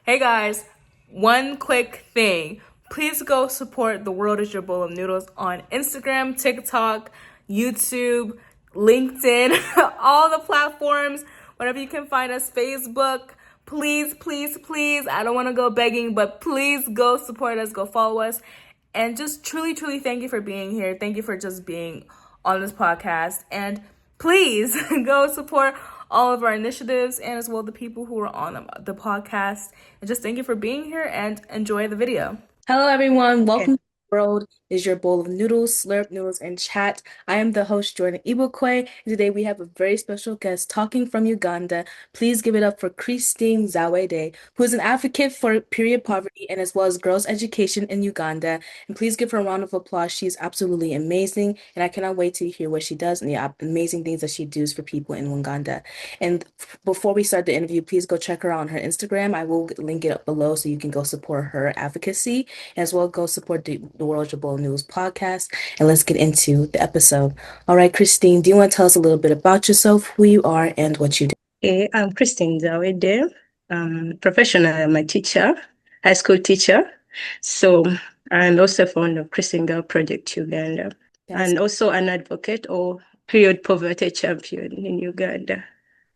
Hey guys, one quick thing. Please go support The World is Your Bowl of Noodles on Instagram, TikTok, YouTube, LinkedIn, all the platforms, whenever you can find us, Facebook. Please, please, please, I don't want to go begging, but please go support us, go follow us. And just truly, truly thank you for being here. Thank you for just being on this podcast. And please go support all of our initiatives and as well the people who are on the podcast. And just thank you for being here and enjoy the video. Hello, everyone. Okay. Welcome to the World is Your Bowl of Noodles, Slurp Noodles, and Chat. I am the host, Jordan Ibukwe, and today we have a very special guest talking from Uganda. Please give it up for Christine Zawedde, who is an advocate for period poverty and as well as girls' education in Uganda. And please give her a round of applause. She is absolutely amazing, and I cannot wait to hear what she does and the amazing things that she does for people in Uganda. And before we start the interview, please go check her out on her Instagram. I will link it up below so you can go support her advocacy as well. Go support the World Jabal News podcast. And let's get into the episode. All right, Christine, do you want to tell us a little bit about yourself, who you are, and what you do? Okay, I'm Christine Zawedde. Professional, I'm a teacher, high school teacher. So, I'm also founder of Christine Girl Project Uganda, That's and also an advocate or period poverty champion in Uganda.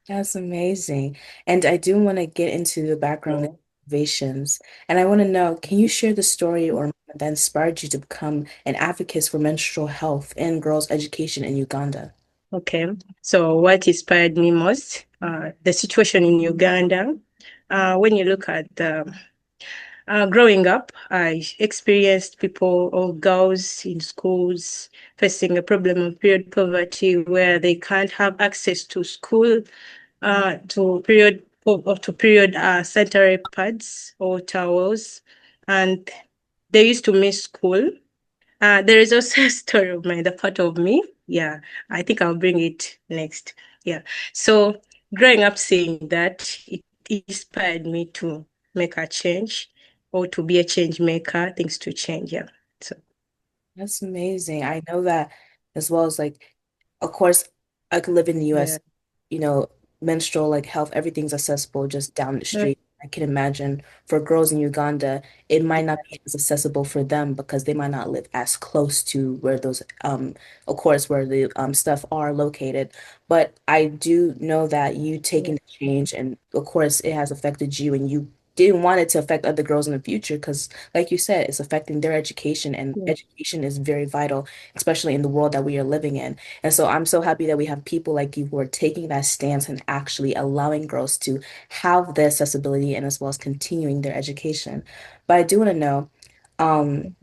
that's amazing. And I do want to get into the background and motivations. And I want to know, can you share the story or moment that inspired you to become an advocate for menstrual health and girls' education in Uganda? Okay, so what inspired me most? The situation in Uganda. When you look at growing up, I experienced people or girls in schools facing a problem of period poverty where they can't have access to school, to period sanitary pads or towels, and they used to miss school. There is also a story of mine, the part of me. Yeah, I think I'll bring it next. Yeah. So growing up seeing that, it inspired me to make a change or to be a change maker, things to change. Yeah. So That's amazing. I know that as well as like, of course, I could live in the yeah. US, you know, menstrual like health, everything's accessible just down the Mm, street. I can imagine for girls in Uganda, it might not be as accessible for them because they might not live as close to where those of course where the stuff are located. But I do know that you yeah. taking the change and of course it has affected you and you didn't want it to affect other girls in the future because like you said, it's affecting their education, and Yeah. education is very vital, especially in the world that we are living in. And so I'm so happy that we have people like you who are taking that stance and actually allowing girls to have the accessibility and as well as continuing their education. But I do want to know, um,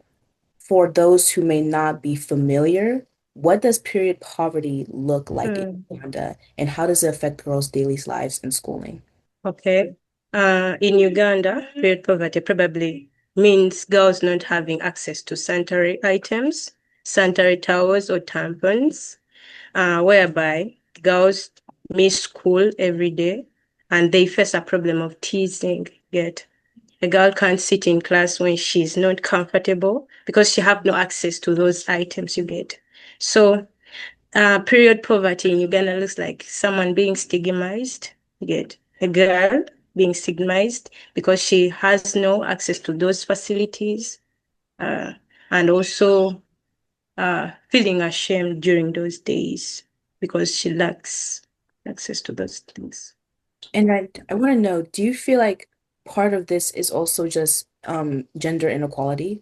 for those who may not be familiar, what does period poverty look like in Mm, Uganda, and how does it affect girls' daily lives and schooling? okay. In Uganda, period poverty probably means girls not having access to sanitary items, sanitary towels or tampons, whereby girls miss school every day and they face a problem of teasing. Get a girl can't sit in class when she's not comfortable because she have no access to those items you get. So period poverty in Uganda looks like someone being stigmatized. You get a girl being stigmatized because she has no access to those facilities, uh, and also feeling ashamed during those days because she lacks access to those things. And I want to know, do you feel like part of this is also just gender inequality?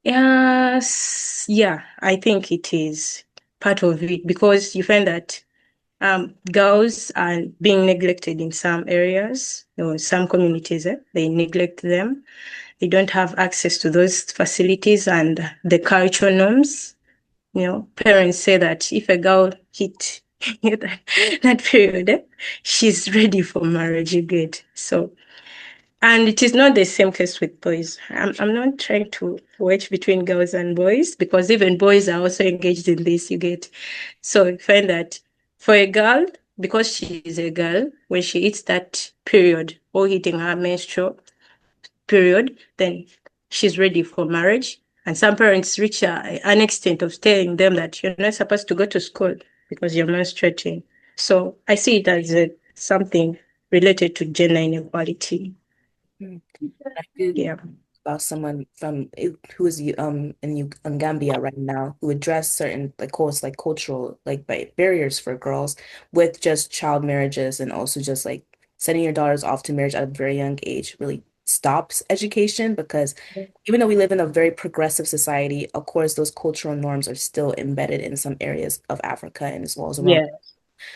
Yes, yeah, I think it is part of it because you find that girls are being neglected in some areas or some communities. They neglect them. They don't have access to those facilities and the cultural norms. Parents say that if a girl hit that period, she's ready for marriage. You get so. And it is not the same case with boys. I'm not trying to wedge between girls and boys because even boys are also engaged in this, you get. So I find that for a girl, because she is a girl, when she hits that period or hitting her menstrual period, then she's ready for marriage. And some parents reach an extent of telling them that you're not supposed to go to school because you're menstruating. So I see it as something related to gender inequality. Hmm. I feel Yeah. about someone who is in Gambia right now who address certain like course like cultural like barriers for girls with just child marriages and also just like sending your daughters off to marriage at a very young age really stops education because even though we live in a very progressive society, of course those cultural norms are still embedded in some areas of Africa and as well as around. Yeah.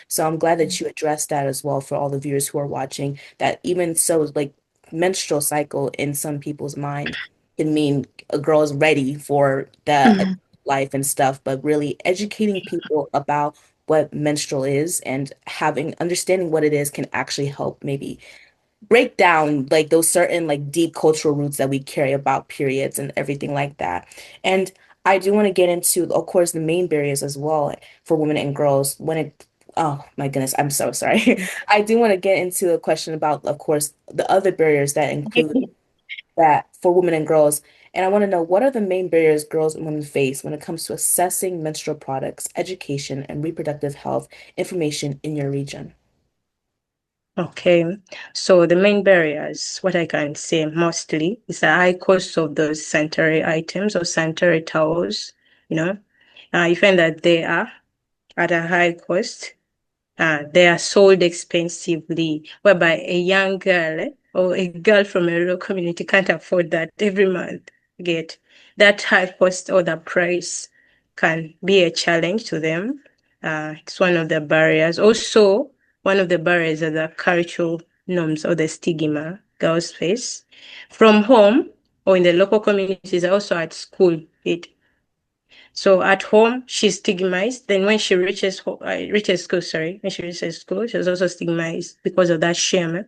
So I'm glad that you addressed that as well for all the viewers who are watching, that even so, like menstrual cycle in some people's mind can mean a girl is ready for the Mhm. life and stuff, but really educating people about what menstrual is and having understanding what it is can actually help maybe break down like those certain like deep cultural roots that we carry about periods and everything like that. And I do want to get into, of course, the main barriers as well for women and girls when it, oh my goodness, I'm so sorry. I do want to get into a question about, of course, the other barriers that include that for women and girls. And I want to know what are the main barriers girls and women face when it comes to assessing menstrual products, education, and reproductive health information in your region? Okay. So the main barriers, what I can say mostly, is the high cost of those sanitary items or sanitary towels. You know, you find that they are at a high cost. They are sold expensively, whereby a young girl or a girl from a rural community can't afford that every month. Get that high cost or the price can be a challenge to them. It's one of the barriers. Also, one of the barriers are the cultural norms or the stigma girls face from home or in the local communities, also at school. So at home, she's stigmatized. Then when she reaches school, when she reaches school, she's also stigmatized because of that shame.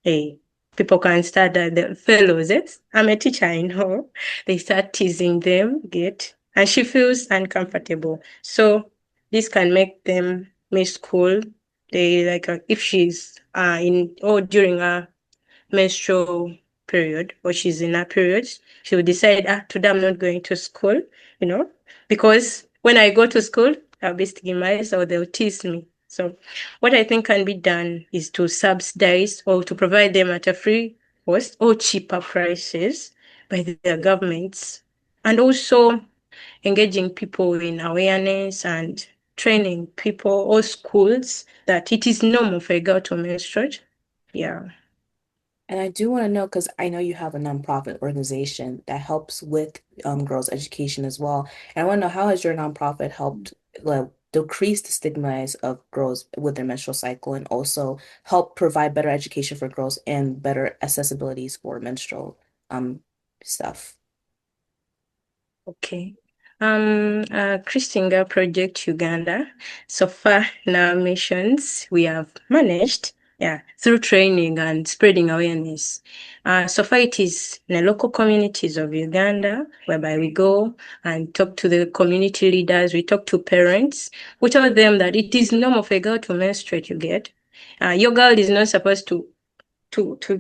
Hey, people can start that the fellows. I'm a teacher, I know. They start teasing them, and she feels uncomfortable. So this can make them miss school. They like if she's in or during a menstrual period or she's in her periods, she will decide, today I'm not going to school, you know, because when I go to school, I'll be stigmatized or they'll tease me. So what I think can be done is to subsidize or to provide them at a free cost or cheaper prices by their governments. And also engaging people in awareness and training people or schools that it is normal for a girl to menstruate. Yeah. And I do want to know, because I know you have a nonprofit organization that helps with girls' education as well. And I want to know how has your nonprofit helped decrease the stigmas of girls with their menstrual cycle and also help provide better education for girls and better accessibilities for menstrual um stuff. Okay. Christinga Project Uganda. So far in our missions, we have managed, through training and spreading awareness. So far it is in the local communities of Uganda, whereby we go and talk to the community leaders, we talk to parents, we tell them that it is normal for a girl to menstruate, you get. Your girl is not supposed to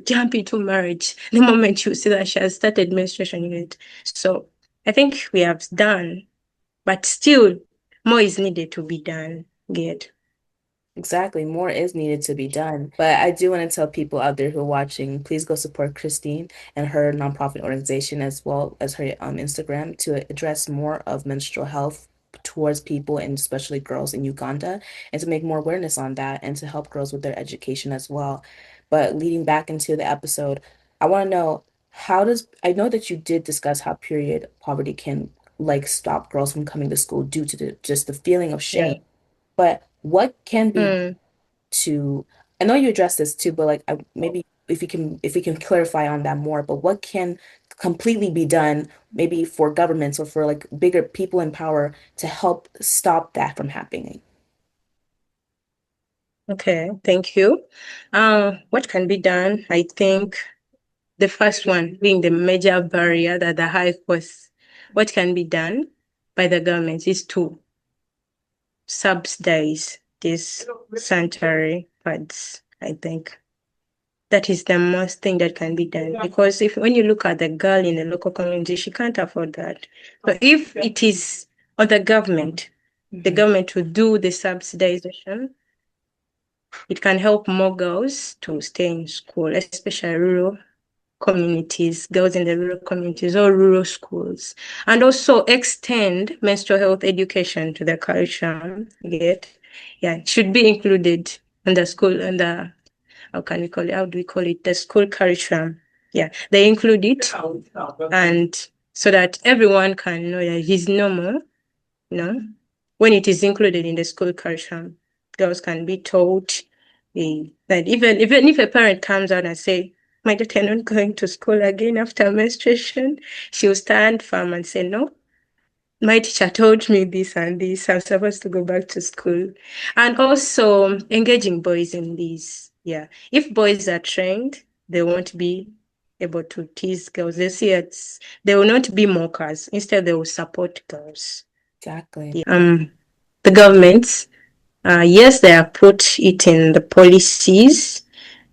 jump into marriage the moment you see that she has started menstruation unit. So I think we have done, but still more is needed to be done. Get. Exactly. More is needed to be done. But I do want to tell people out there who are watching, please go support Christine and her nonprofit organization as well as her Instagram to address more of menstrual health towards people and especially girls in Uganda and to make more awareness on that and to help girls with their education as well. But leading back into the episode, I want to know how does I know that you did discuss how period poverty can like stop girls from coming to school due to just the feeling of Yeah. shame. But what can be Mm, to, I know you addressed this too, but like maybe if we can clarify on that more, but what can completely be done maybe for governments or for like bigger people in power to help stop that from happening? okay, thank you. What can be done? I think the first one being the major barrier that the high cost. What can be done by the government is to subsidize these sanitary pads, I think. That is the most thing that can be done because if when you look at the girl in the local community, she can't afford that. So if it is on the Mhm. government to do the subsidization, it can help more girls to stay in school, especially rural. communities, girls in the rural communities or rural schools, and also extend menstrual health education to the curriculum. Yeah, it should be included in the school and the how can we call it? How do we call it? The school curriculum. Yeah, they include it, and so that everyone can know that it's normal, you know, when it is included in the school curriculum. Girls can be taught that even if a parent comes out and say, my daughter not going to school again after menstruation, she'll stand firm and say, no, my teacher told me this and this. I'm supposed to go back to school. And also engaging boys in this. Yeah. If boys are trained, they won't be able to tease girls. They will not be mockers. Instead, they will support girls. Exactly. Yeah. The governments, yes, they have put it in the policies.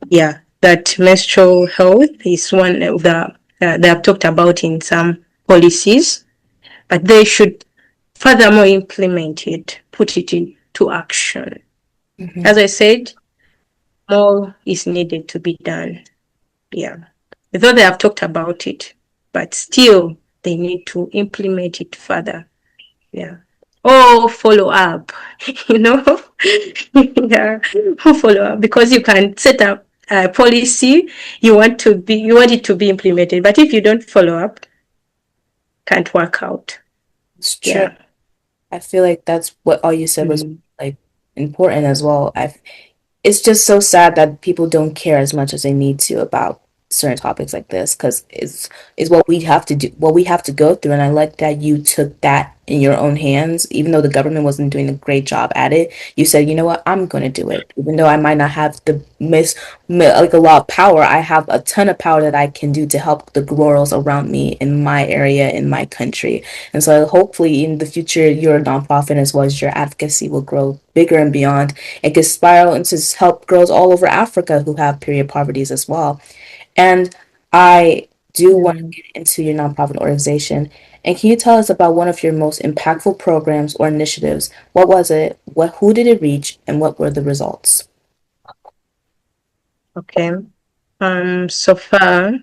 Yeah. That menstrual health is one of they have talked about in some policies, but they should furthermore implement it, put it into action. Hmm. As I said, more is needed to be done. Yeah. Though they have talked about it, but still they need to implement it further. Yeah. Or follow up, you know? Yeah. Or follow up because you can set up a policy you want it to be implemented, but if you don't follow up, can't work out. It's true. Yeah. I feel like that's what all you said was Mm. like important as well. It's just so sad that people don't care as much as they need to about certain topics like this because it's what we have to do, what we have to go through. And I like that you took that in your own hands, even though the government wasn't doing a great job at it. You said, you know what, I'm going to do it, even though I might not have like a lot of power. I have a ton of power that I can do to help the girls around me in my area, in my country. And so hopefully in the future, your nonprofit as well as your advocacy will grow bigger and beyond. It could spiral into help girls all over Africa who have period poverties as well. And I do want to Yeah. get into your nonprofit organization. And can you tell us about one of your most impactful programs or initiatives? What was it? Who did it reach? And what were the results? Okay. So far,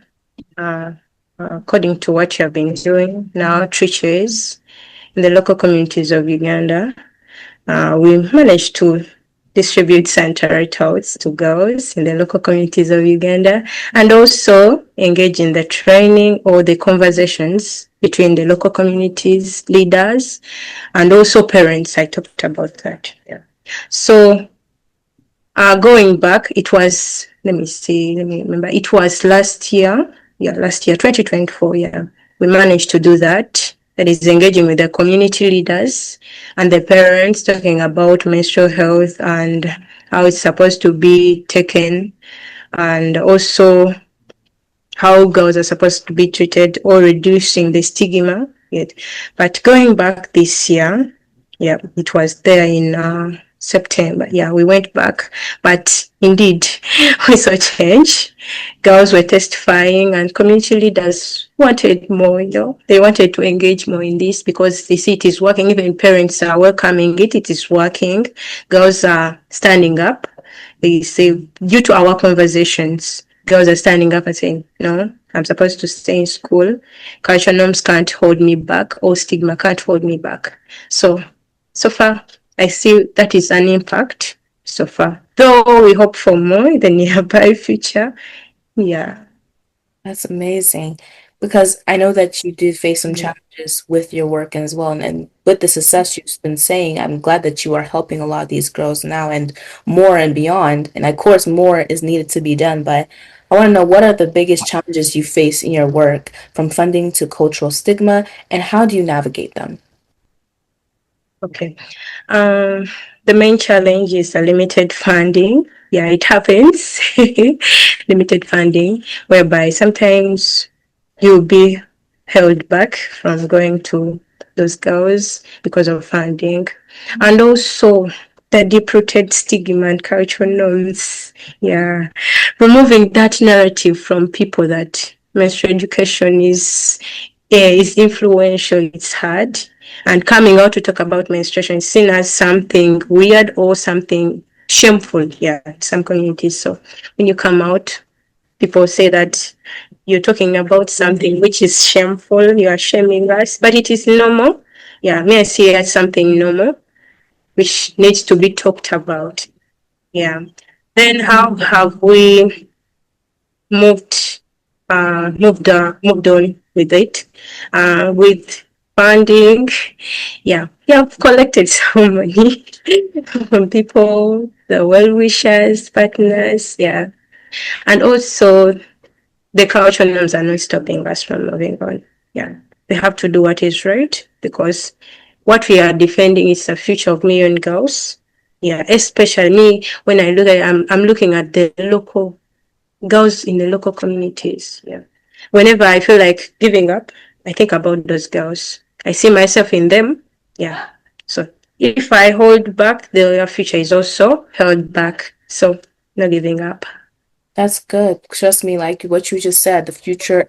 uh, according to what you have been doing now, churches in the local communities of Uganda, we managed to distribute sanitary towels to girls in the local communities of Uganda and also engage in the training or the conversations between the local communities leaders and also parents. I talked about that. Yeah. So going back, it was, let me remember, it was last year. Yeah, last year, 2024. Yeah, we managed to do that. That is engaging with the community leaders and the parents, talking about menstrual health and how it's supposed to be taken, and also how girls are supposed to be treated or reducing the stigma. Yet. But going back this year, yeah, it was there in September. Yeah, we went back, but indeed, we saw change. Girls were testifying, and community leaders wanted more. They wanted to engage more in this because they see it is working. Even parents are welcoming it. It is working. Girls are standing up. They say, due to our conversations, girls are standing up and saying, no, I'm supposed to stay in school. Cultural norms can't hold me back, or stigma can't hold me back. So far, I see that is an impact so far. Though we hope for more in the nearby future. Yeah. That's amazing because I know that you did face some Yeah. challenges with your work as well. And with the success you've been saying, I'm glad that you are helping a lot of these girls now and more and beyond. And of course, more is needed to be done. But I want to know what are the biggest challenges you face in your work, from funding to cultural stigma, and how do you navigate them? Okay. Um, the main challenge is a limited funding. Yeah, it happens. Limited funding, whereby sometimes you'll be held back from going to those girls because of funding. And also the deep-rooted stigma and cultural norms. Yeah. Removing that narrative from people that menstrual education is influential, it's hard. And coming out to talk about menstruation is seen as something weird or something shameful, yeah, in some communities. So when you come out, people say that you're talking about something which is shameful. You are shaming us, but it is normal. Yeah, me I see it as something normal which needs to be talked about. Yeah. Then how have we moved moved on with it? With funding, yeah, we have collected some money from people, the well wishers, partners, yeah, and also the cultural norms are not stopping us from moving on. Yeah, we have to do what is right because what we are defending is the future of million girls. Yeah, especially me when I look at I'm looking at the local girls in the local communities. Yeah, whenever I feel like giving up, I think about those girls. I see myself in them. Yeah, so if I hold back, their future is also held back. So not giving up. That's good. Trust me, like what you just said, the future,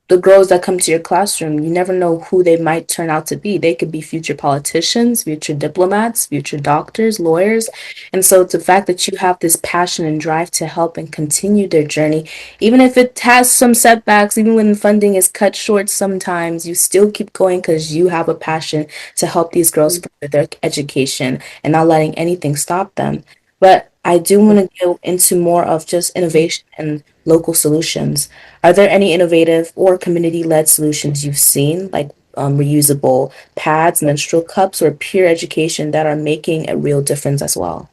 the girls that come to your classroom, you never know who they might turn out to be. They could be future politicians, future diplomats, future doctors, lawyers. And so it's the fact that you have this passion and drive to help and continue their journey, even if it has some setbacks, even when funding is cut short sometimes, you still keep going because you have a passion to help these girls further their education and not letting anything stop them. But I do want to go into more of just innovation and local solutions. Are there any innovative or community-led solutions you've seen, like reusable pads, menstrual cups, or peer education that are making a real difference as well?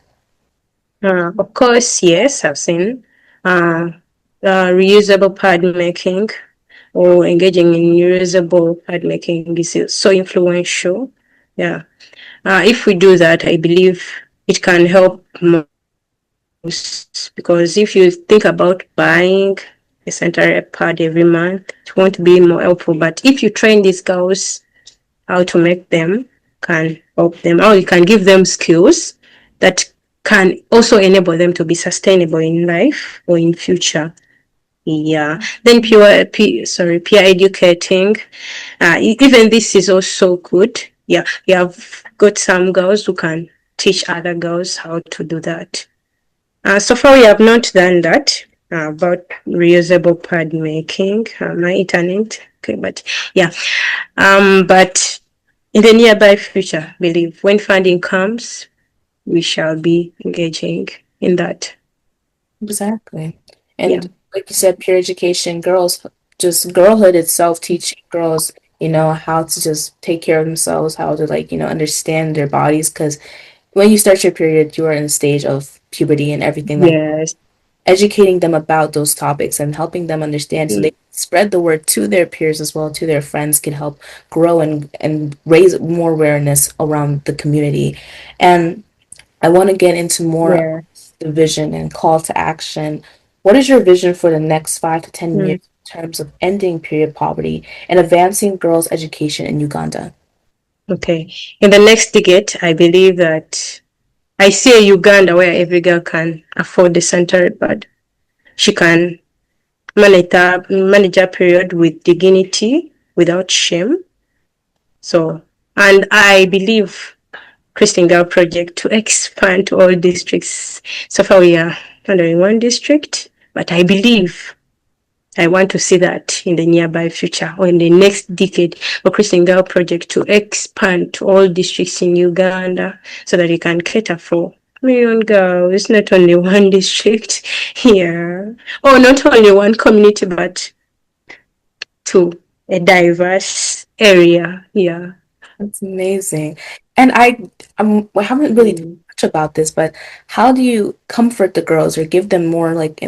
Of course, yes, I've seen uh, reusable pad making or engaging in reusable pad making is so influential. Yeah. If we do that, I believe it can help most because if you think about buying a sanitary pad every month, it won't be more helpful. But if you train these girls how to make them, can help them, or you can give them skills that can also enable them to be sustainable in life or in future. Yeah. Then peer educating. Even this is also good. Yeah, we have got some girls who can teach other girls how to do that. So far, we have not done that about reusable pad making. My internet, okay, but yeah. But in the nearby future, believe when funding comes, we shall be engaging in that. Exactly. Yeah. And like you said, peer education, girls, just girlhood itself, teaching girls, how to just take care of themselves, how to like, understand their bodies. Because when you start your period, you are in a stage of puberty and everything like Yes. educating them about those topics and helping them understand so they Mm, spread the word to their peers as well, to their friends, can help grow and raise more awareness around the community. And I want to get into more of yeah. the vision and call to action. What is your vision for the next 5 to 10 years Mm, in terms of ending period poverty and advancing girls' education in Uganda? okay. In the next decade, I believe that I see a Uganda where every girl can afford the sanitary pad. She can manage her period with dignity, without shame. So, and I believe Christine Girl project to expand to all districts. So far, we are under in one district, but I believe I want to see that in the nearby future or in the next decade for Christine Girl project to expand to all districts in Uganda so that it can cater for million girls, not only one district here, or not only one community, but to a diverse area. Yeah. That's amazing. And I haven't really talked Mm. much about this, but how do you comfort the girls or give them more like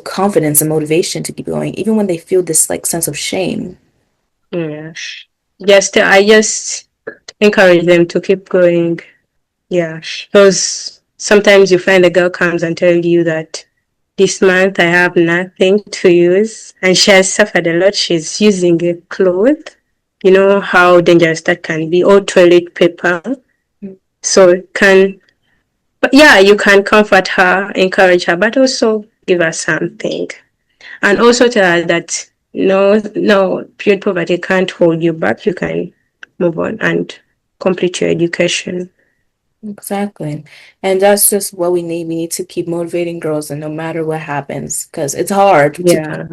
confidence and motivation to keep going, even when they feel this like sense of shame? Yeah. I just encourage them to keep going. Yeah. Because sometimes you find the girl comes and tell you that this month I have nothing to use and she has suffered a lot. She's using a cloth. You know how dangerous that can be, or toilet paper. So it can, but yeah, you can comfort her, encourage her, but also give her something. And also tell her that no, period poverty can't hold you back. You can move on and complete your education. Exactly. And that's just what we need. We need to keep motivating girls and no matter what happens, because it's hard to Yeah.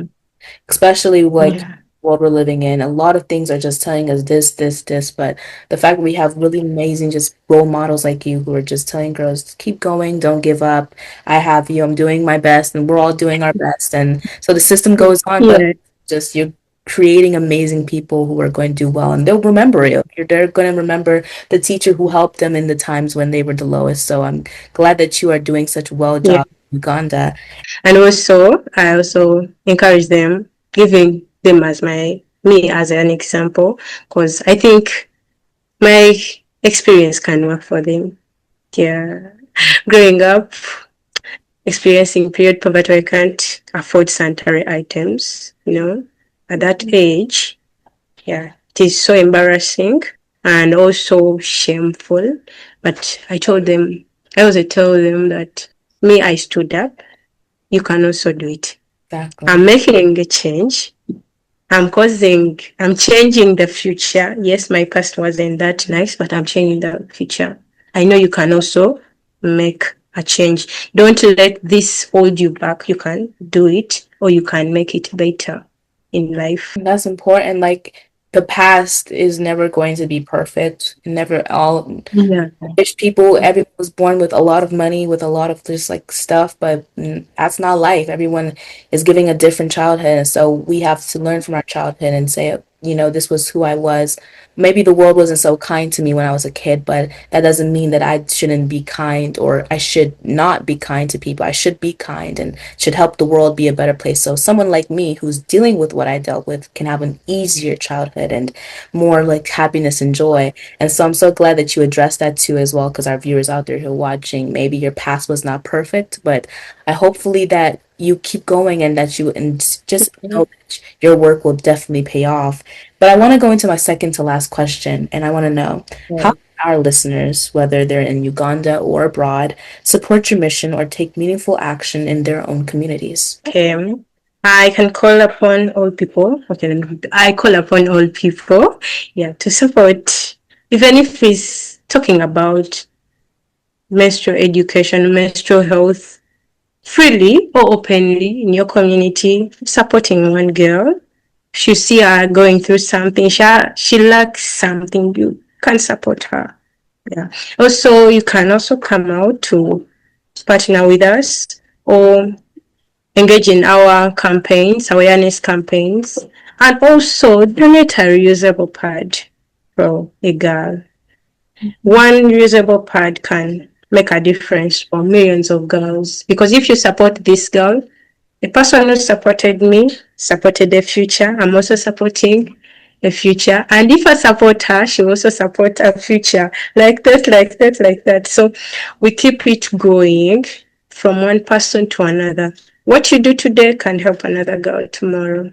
especially like Yeah. world we're living in. A lot of things are just telling us this, this, this, but the fact that we have really amazing just role models like you who are just telling girls, keep going, don't give up. I have you, I'm doing my best, and we're all doing our best. And so the system goes on, but Yeah. just you're creating amazing people who are going to do well, and they'll remember you. They're going to remember the teacher who helped them in the times when they were the lowest. So I'm glad that you are doing such a well Yeah. job in Uganda. And also, I also encourage them, giving them as me as an example, because I think my experience can work for them. Yeah. Growing up, experiencing period poverty, I can't afford sanitary items, at that age. Yeah. It is so embarrassing and also shameful. But I also told them that me, I stood up. You can also do it. Exactly. I'm making a change. I'm changing the future. Yes, my past wasn't that nice, but I'm changing the future. I know you can also make a change. Don't let this hold you back. You can do it or you can make it better in life. That's important. Like the past is never going to be perfect. Never all Yeah. rich people, everyone was born with a lot of money, with a lot of just like stuff, but that's not life. Everyone is giving a different childhood. And so we have to learn from our childhood and say, this was who I was. Maybe the world wasn't so kind to me when I was a kid, but that doesn't mean that I shouldn't be kind or I should not be kind to people. I should be kind and should help the world be a better place. So someone like me who's dealing with what I dealt with can have an easier childhood and more like happiness and joy. And so I'm so glad that you addressed that too as well, because our viewers out there who are watching, maybe your past was not perfect, but I hopefully that you keep going and that you and just know that your work will definitely pay off. But I want to go into my second to last question, and I want to know how can our listeners, whether they're in Uganda or abroad, support your mission or take meaningful action in their own communities. Okay. I can call upon all people. Okay, I call upon all people, yeah, to support, even if it's talking about menstrual education, menstrual health, freely or openly in your community, supporting one girl. If you see her going through something, she lacks something, you can support her. Yeah. Also, you can also come out to partner with us or engage in our campaigns, awareness campaigns, and also donate a reusable pad for a girl. One usable pad can make a difference for millions of girls. Because if you support this girl, the person who supported me supported the future. I'm also supporting the future. And if I support her, she will also support her future. Like that, like that, like that. So we keep it going from one person to another. What you do today can help another girl tomorrow.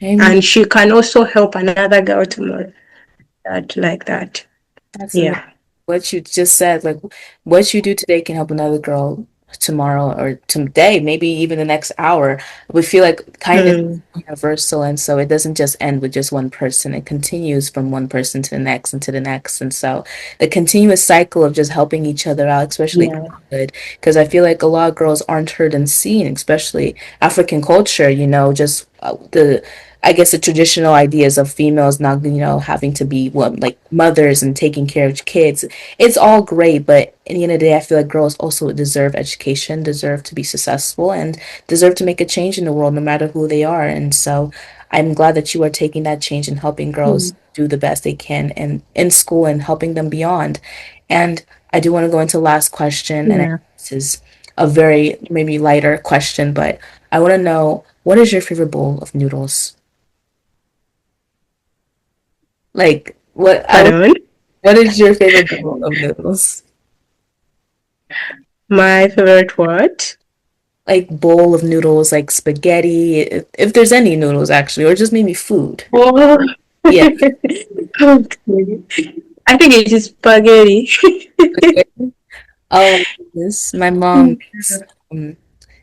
Amen. And she can also help another girl tomorrow. That, like that. That's amazing. Yeah. What you just said, like what you do today can help another girl tomorrow or today, maybe even the next hour. We feel like kindness Mm, is universal, and so it doesn't just end with just one person. It continues from one person to the next and to the next. And so the continuous cycle of just helping each other out, especially yeah. good, because I feel like a lot of girls aren't heard and seen, especially African culture, just the I guess the traditional ideas of females not, having to be like mothers and taking care of kids. It's all great, but at the end of the day, I feel like girls also deserve education, deserve to be successful, and deserve to make a change in the world, no matter who they are. And so I'm glad that you are taking that change and helping girls Mm, do the best they can in school and helping them beyond. And I do want to go into the last question, and yeah. this is a very maybe lighter question, but I want to know what is your favorite bowl of noodles? Like Pardon? what is your favorite bowl of noodles? My favorite what? Like bowl of noodles, like spaghetti, if there's any noodles actually, or just maybe food. Oh, Yeah. okay. I think it is spaghetti. Oh my goodness. My mom makes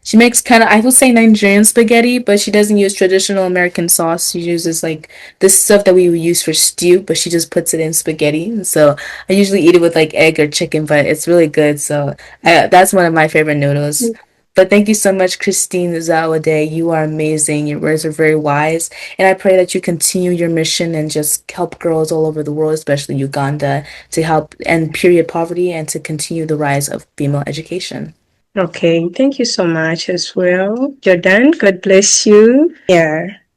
she makes kind of I would say Nigerian spaghetti, but she doesn't use traditional American sauce. She uses like this stuff that we would use for stew, but she just puts it in spaghetti. And so I usually eat it with like egg or chicken, but it's really good. So that's one of my favorite noodles. But thank you so much, Christine Zawedde. You are amazing. Your words are very wise. And I pray that you continue your mission and just help girls all over the world, especially Uganda, to help end period poverty and to continue the rise of female education. Okay, thank you so much as well, Jordan. God bless you. Yeah.